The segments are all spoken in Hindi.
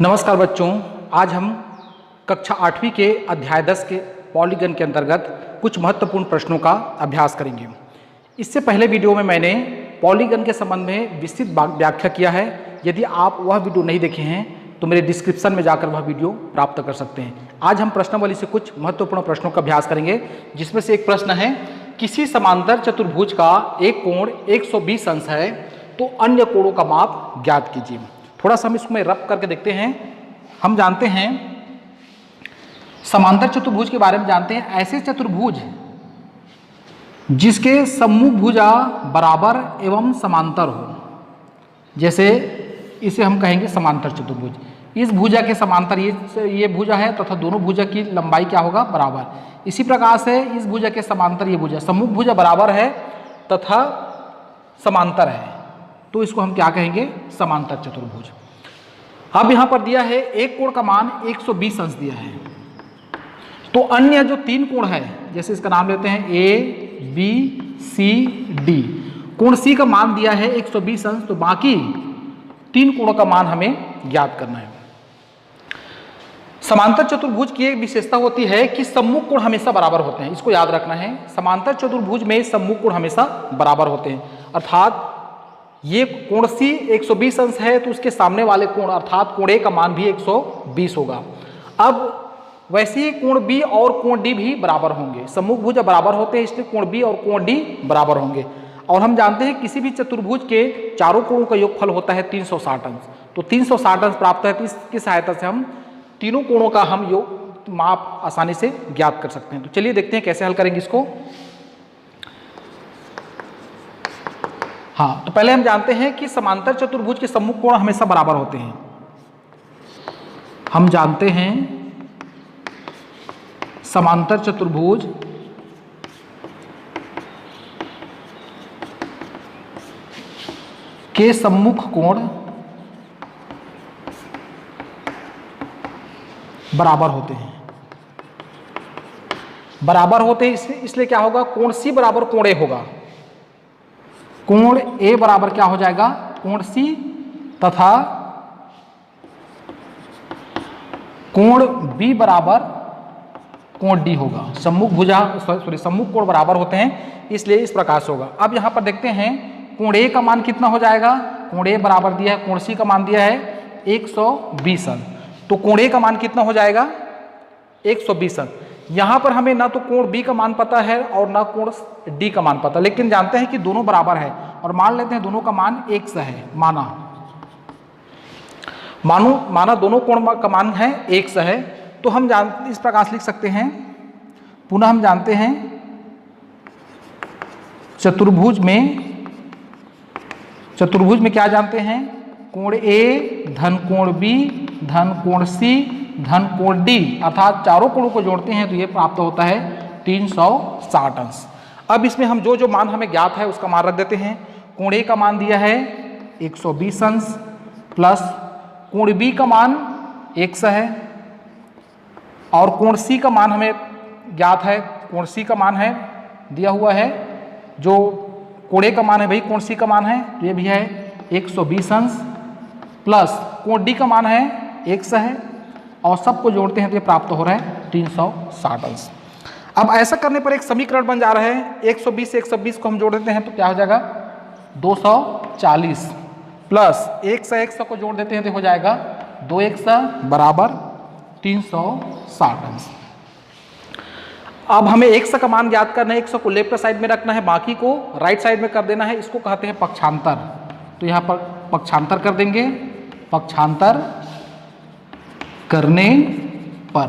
नमस्कार बच्चों, आज हम कक्षा 8वीं के अध्याय 10 के पॉलीगन के अंतर्गत कुछ महत्वपूर्ण प्रश्नों का अभ्यास करेंगे। इससे पहले वीडियो में मैंने पॉलीगन के संबंध में विस्तृत व्याख्या किया है। यदि आप वह वीडियो नहीं देखे हैं तो मेरे डिस्क्रिप्शन में जाकर वह वीडियो प्राप्त कर सकते हैं। आज हम प्रश्नावली से कुछ महत्वपूर्ण प्रश्नों का अभ्यास करेंगे, जिसमें से एक प्रश्न है, किसी समांतर चतुर्भुज का एक कोण 120 अंश है तो अन्य कोणों का माप ज्ञात कीजिए। थोड़ा सा हम इसमें रब करके देखते हैं। हम जानते हैं समांतर चतुर्भुज के बारे में जानते हैं, ऐसे चतुर्भुज जिसके सम्मुख भुजा बराबर एवं समांतर हो, जैसे इसे हम कहेंगे समांतर चतुर्भुज। इस भुजा के समांतर ये भुजा है तथा दोनों भुजा की लंबाई क्या होगा, बराबर। इसी प्रकार से इस भुजा के समांतर ये भुजा, सम्मुख भुजा बराबर है तथा समांतर है, तो इसको हम क्या कहेंगे, समांतर चतुर्भुज। अब यहां पर दिया है एक कोण का मान 120 अंश दिया है, तो अन्य जो तीन कोण है, जैसे इसका नाम लेते हैं ए बी सी डी, कोण सी का मान दिया है 120 अंश, तो बाकी तीन कोणों का मान हमें ज्ञात करना है। समांतर चतुर्भुज की एक विशेषता होती है कि सम्मुख कोण हमेशा बराबर होते हैं, इसको याद रखना है। समांतर चतुर्भुज में सम्मुख कोण हमेशा बराबर होते हैं, अर्थात ये कोण सी 120 अंश है तो उसके सामने वाले कोण अर्थात कोण ए का मान भी 120 होगा। अब वैसे ही कोण बी और कोण डी भी बराबर होंगे। सम्मुख भुजा बराबर होते हैं, इसलिए कोण बी और कोण डी बराबर होंगे। और हम जानते हैं किसी भी चतुर्भुज के चारों कोणों का योगफल होता है 360 अंश, तो 360 अंश प्राप्त है, तो इसकी सहायता से हम तीनों कोणों का हम योग माप आसानी से ज्ञात कर सकते हैं। तो चलिए देखते हैं कैसे हल करेंगे इसको। हाँ, तो पहले हम जानते हैं कि समांतर चतुर्भुज के सम्मुख कोण हमेशा बराबर होते हैं। हम जानते हैं समांतर चतुर्भुज के सम्मुख कोण बराबर होते हैं। बराबर होते हैं इसलिए क्या होगा, कोण सी बराबर कोण ए होगा। कोण ए बराबर क्या हो जाएगा, कोण सी, तथा कोण बी बराबर कोण डी होगा। सम्मुख कोण बराबर होते हैं, इसलिए इस प्रकार से होगा। अब यहां पर देखते हैं कोण ए का मान कितना हो जाएगा। कोण ए बराबर दिया है, कोण सी का मान दिया है 120 अंश, तो कोण ए का मान कितना हो जाएगा, 120 अंश। यहां पर हमें ना तो कोण बी का मान पता है और ना कोण डी का मान पता, लेकिन जानते हैं कि दोनों बराबर है और मान लेते हैं दोनों का मान एक सा है। माना दोनों कोण का मान है एक सा है, तो हम इस प्रकार से लिख सकते हैं। पुनः हम जानते हैं चतुर्भुज में क्या जानते हैं, कोण ए धन कोण बी धन कोण सी धन कोण डी, अर्थात चारों कोणों को जोड़ते हैं तो ये प्राप्त होता है 360 अंश। अब इसमें हम जो मान हमें ज्ञात है उसका मान रख देते हैं। कोण ए का मान दिया है 120 अंश प्लस कोण बी का मान 100 है और कोण सी का मान हमें ज्ञात है। कोण सी का मान है दिया हुआ है, जो कोण ए का मान है भाई कोण सी का मान है, तो ये भी है 120 अंश प्लस कोण डी का मान है 100 है और सबको जोड़ते हैं तो ये प्राप्त हो रहा है 360 अंश। अब ऐसा करने पर एक समीकरण बन जा रहा है। 120 से 120 को हम जोड़ देते हैं तो क्या हो जाएगा, 240 प्लस 100 को जोड़ देते हैं तो हो जाएगा 2 100 बराबर 360 अंश। अब हमें 100 का मान ज्ञात करना है, 100 को लेफ्ट साइड में रखना है, बाकी को राइट साइड में कर देना है। इसको कहते हैं पक्षांतर, तो यहाँ पर पक्षांतर कर देंगे। पक्षांतर करने पर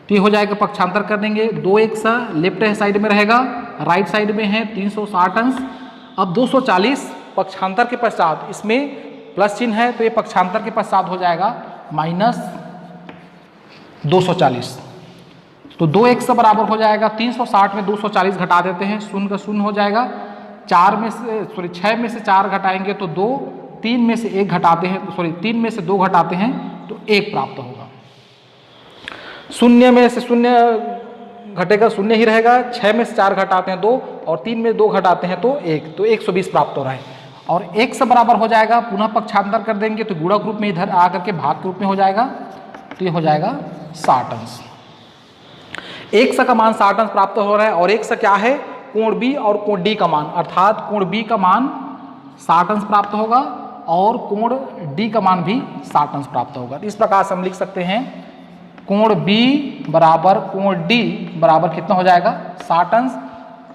तो ये हो जाएगा, पक्षांतर कर देंगे, 2 100 लेफ्ट साइड में रहेगा, राइट साइड में है 360 अंश। अब 240 पक्षांतर के पश्चात, इसमें प्लस चिन्ह है तो ये पक्षांतर के पश्चात हो जाएगा माइनस 240, तो 2 100 बराबर हो जाएगा 360 में 240 घटा देते हैं, शून्य का शून्य हो जाएगा। 6 में से 4 घटाएंगे तो 2, 3 में से 1 घटाते हैं, 3 में से 2 घटाते हैं तो 1 प्राप्त होगा। शून्य में से शून्य घटेगा, शून्य ही रहेगा। 6 में से 4 घटाते हैं 2 और 3 में 2 घटाते हैं तो 1, तो 120 प्राप्त हो रहा है। और x बराबर हो जाएगा, पुनः पक्षांतर कर देंगे तो गुणक रूप में इधर आकर के भाग के रूप में हो जाएगा, तो ये हो जाएगा 60 अंश। x का मान 60 अंश प्राप्त हो रहा है और x क्या है, कोण B और कोण D का मान, अर्थात कोण B का मान 60 अंश प्राप्त होगा और कोण D का मान भी 60 अंश प्राप्त होगा। इस प्रकार से हम लिख सकते हैं कोण B बराबर कोण D बराबर कितना हो जाएगा 60 अंश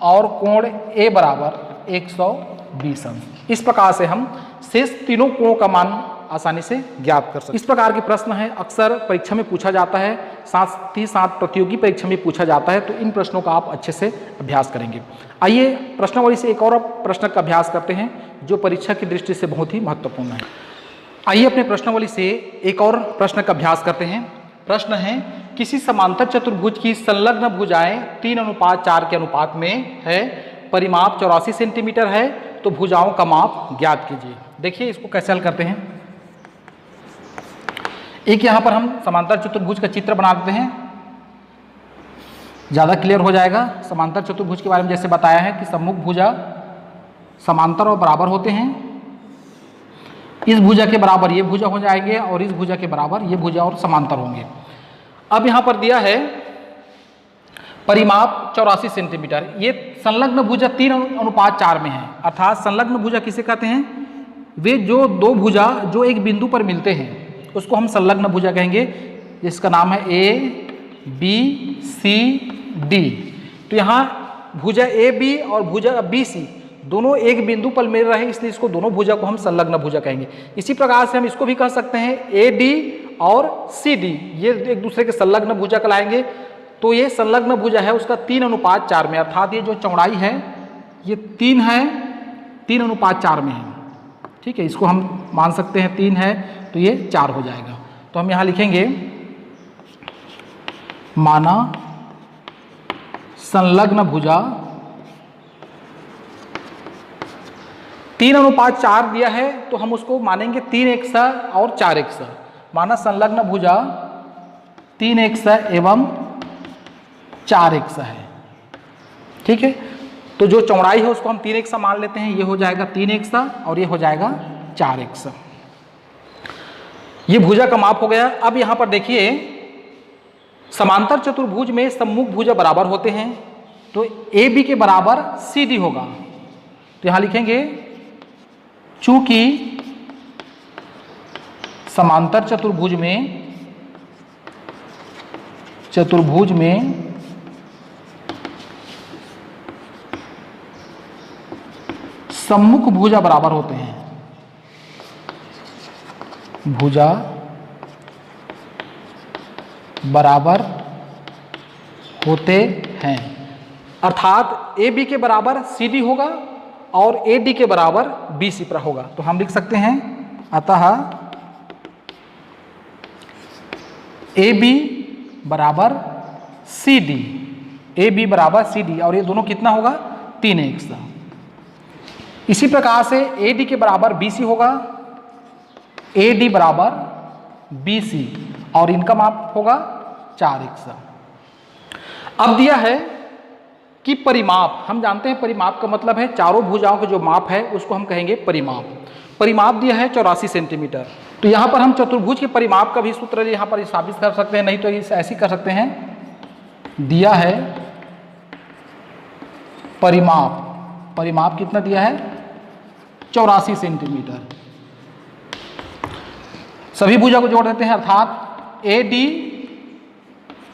और कोण A बराबर 120 अंश। इस प्रकार से हम शेष तीनों कोणों का मान आसानी से ज्ञात कर सकते हैं। इस प्रकार के प्रश्न है अक्सर परीक्षा में पूछा जाता है, साथ ही साथ प्रतियोगी परीक्षा में पूछा जाता है, तो इन प्रश्नों का आप अच्छे से अभ्यास करेंगे। आइए प्रश्नावली से एक और प्रश्न का अभ्यास करते हैं जो परीक्षा की दृष्टि से बहुत ही महत्वपूर्ण है। आइए अपने प्रश्नावली से एक और प्रश्न का अभ्यास करते हैं। प्रश्न है किसी समांतर चतुर्भुज की संलग्न भुजाएं 3:4 के अनुपात में है, परिमाप 84 सेंटीमीटर है, तो भुजाओं का माप ज्ञात कीजिए। देखिए इसको कैसे हल करते हैं। एक यहाँ पर हम समांतर चतुर्भुज का चित्र बना देते हैं, ज़्यादा क्लियर हो जाएगा। समांतर चतुर्भुज के बारे में जैसे बताया है कि सम्मुख भुजा समांतर और बराबर होते हैं, इस भुजा के बराबर ये भुजा हो जाएंगे और इस भुजा के बराबर ये भुजा और समांतर होंगे। अब यहाँ पर दिया है परिमाप 84 सेंटीमीटर, ये संलग्न भुजा 3:4 में है, अर्थात संलग्न भुजा किसे कहते हैं, वे जो दो भुजा जो एक बिंदु पर मिलते हैं उसको हम संलग्न भुजा कहेंगे, जिसका नाम है ABCD। तो यहाँ भुजा AB और भुजा BC दोनों एक बिंदु पर मिल रहे हैं, इसलिए इसको दोनों भुजा को हम संलग्न भुजा कहेंगे। इसी प्रकार से हम इसको भी कह सकते हैं AD और CD, ये एक दूसरे के संलग्न भुजा कहलाएंगे। तो ये संलग्न भुजा है उसका 3:4 में, अर्थात ये जो चौड़ाई है ये 3 है, 3:4 में है। ठीक है, इसको हम मान सकते हैं 3 है तो ये 4 हो जाएगा। तो हम यहाँ लिखेंगे माना संलग्न भुजा 3:4 दिया है तो हम उसको मानेंगे 3x और 4x। माना संलग्न भुजा 3x एवं 4x है। ठीक है, तो जो चौड़ाई है उसको हम 3x मान लेते हैं, ये हो जाएगा 3x और ये हो जाएगा 4x। ये भुजा का माप हो गया। अब यहाँ पर देखिए समांतर चतुर्भुज में सम्मुख भुजा बराबर होते हैं, तो AB के बराबर CD होगा। तो यहाँ लिखेंगे चूंकि समांतर चतुर्भुज में सम्मुख भुजा बराबर होते हैं, भुजा बराबर होते हैं, अर्थात AB के बराबर CD होगा और AD के बराबर BC पर होगा। तो हम लिख सकते हैं अतः AB बराबर CD, AB बराबर CD और ये दोनों कितना होगा 3x। इसी प्रकार से AD के बराबर BC होगा, AD बराबर BC और इनका माप होगा 4x। अब दिया है कि परिमाप, हम जानते हैं परिमाप का मतलब है चारों भुजाओं का जो माप है उसको हम कहेंगे परिमाप। परिमाप दिया है 84 सेंटीमीटर। तो यहाँ पर हम चतुर्भुज के परिमाप का भी सूत्र यहाँ पर साबित कर सकते हैं, नहीं तो इसे ऐसे कर सकते हैं, दिया है परिमाप, परिमाप कितना दिया है 84 सेंटीमीटर। सभी भुजा को जोड़ देते हैं, अर्थात AD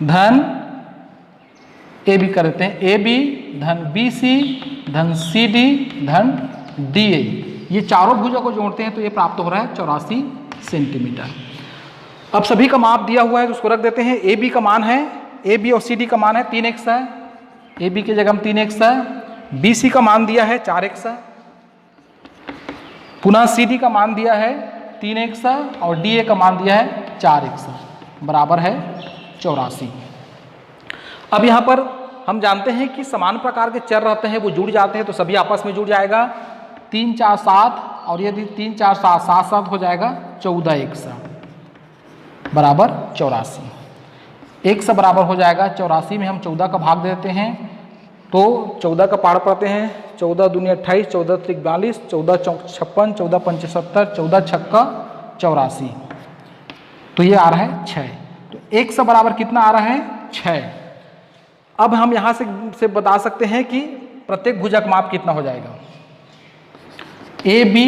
धन AB कर देते हैं, AB धन BC धन CD धन DA, ये चारों भुजा को जोड़ते हैं तो ये प्राप्त हो रहा है 84 सेंटीमीटर। अब सभी का माप दिया हुआ है तो उसको रख देते हैं। AB का मान है, AB और CD का मान है 3x है, AB की जगह हम 3x है, BC का मान दिया है 4x है, पुनः CD का मान दिया है 3x और DA का मान दिया है 4x, बराबर है 84। अब यहाँ पर हम जानते हैं कि समान प्रकार के चर रहते हैं वो जुड़ जाते हैं तो सभी आपस में जुड़ जाएगा, 3 4 7 और यदि 3 4 7 7 7 हो जाएगा 14x बराबर 84। x बराबर हो जाएगा 84 में हम 14 का भाग देते हैं तो 14 का पार पढ़ते हैं। 14 दूनी 28, 14 त्रिक 42, 14 चौक 56, 14 पंचे 70, 14 छक्का 84, तो ये आ रहा है 6। तो एक से बराबर कितना आ रहा है 6। अब हम यहाँ से बता सकते हैं कि प्रत्येक भुजा का माप कितना हो जाएगा। ए बी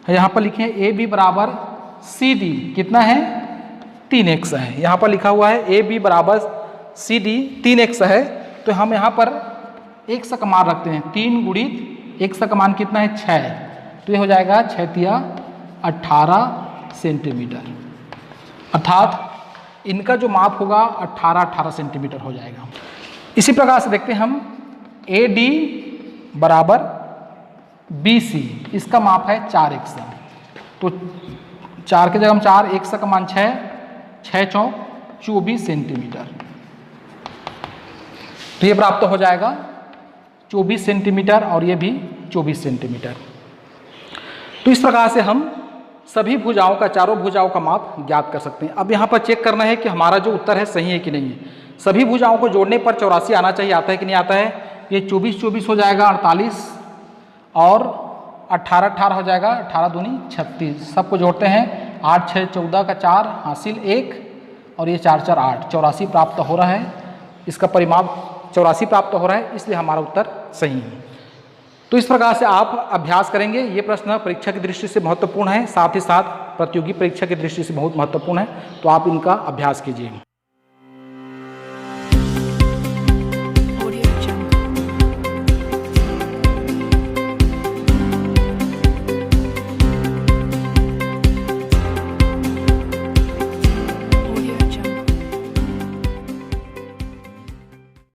यहाँ पर लिखे ए बी बराबर सी डी कितना है 3x है। यहाँ पर लिखा हुआ है ए बी बराबर सी डी 3x है। तो हम यहाँ पर x का मान रखते हैं, 3 गुणित x का मान कितना है 6, तो ये हो जाएगा 6 तिया 18 सेंटीमीटर, अर्थात इनका जो माप होगा 18 सेंटीमीटर हो जाएगा। इसी प्रकार से देखते हैं हम ए डी बराबर बी सी, इसका माप है 4x, तो 4 के जगह हम 4, x का मान 6, 6 चौक 24 सेंटीमीटर, तो ये प्राप्त हो जाएगा 24 सेंटीमीटर और ये भी 24 सेंटीमीटर। तो इस प्रकार से हम सभी भुजाओं का, चारों भुजाओं का माप ज्ञात कर सकते हैं। अब यहाँ पर चेक करना है कि हमारा जो उत्तर है सही है कि नहीं है। सभी भुजाओं को जोड़ने पर 84 आना चाहिए, आता है कि नहीं आता है। ये 24 हो जाएगा 48 और 18 हो जाएगा 18 दूनी 36, सबको जोड़ते हैं 8 6 14 का 4 हासिल 1 और ये 4 4 8, 84 प्राप्त हो रहा है। इसका परिमाप 84 प्राप्त हो रहा है, इसलिए हमारा उत्तर सही है। तो इस प्रकार से आप अभ्यास करेंगे। ये प्रश्न परीक्षा की दृष्टि से महत्वपूर्ण है, साथ ही साथ प्रतियोगी परीक्षा की दृष्टि से बहुत महत्वपूर्ण है, तो आप इनका अभ्यास कीजिए।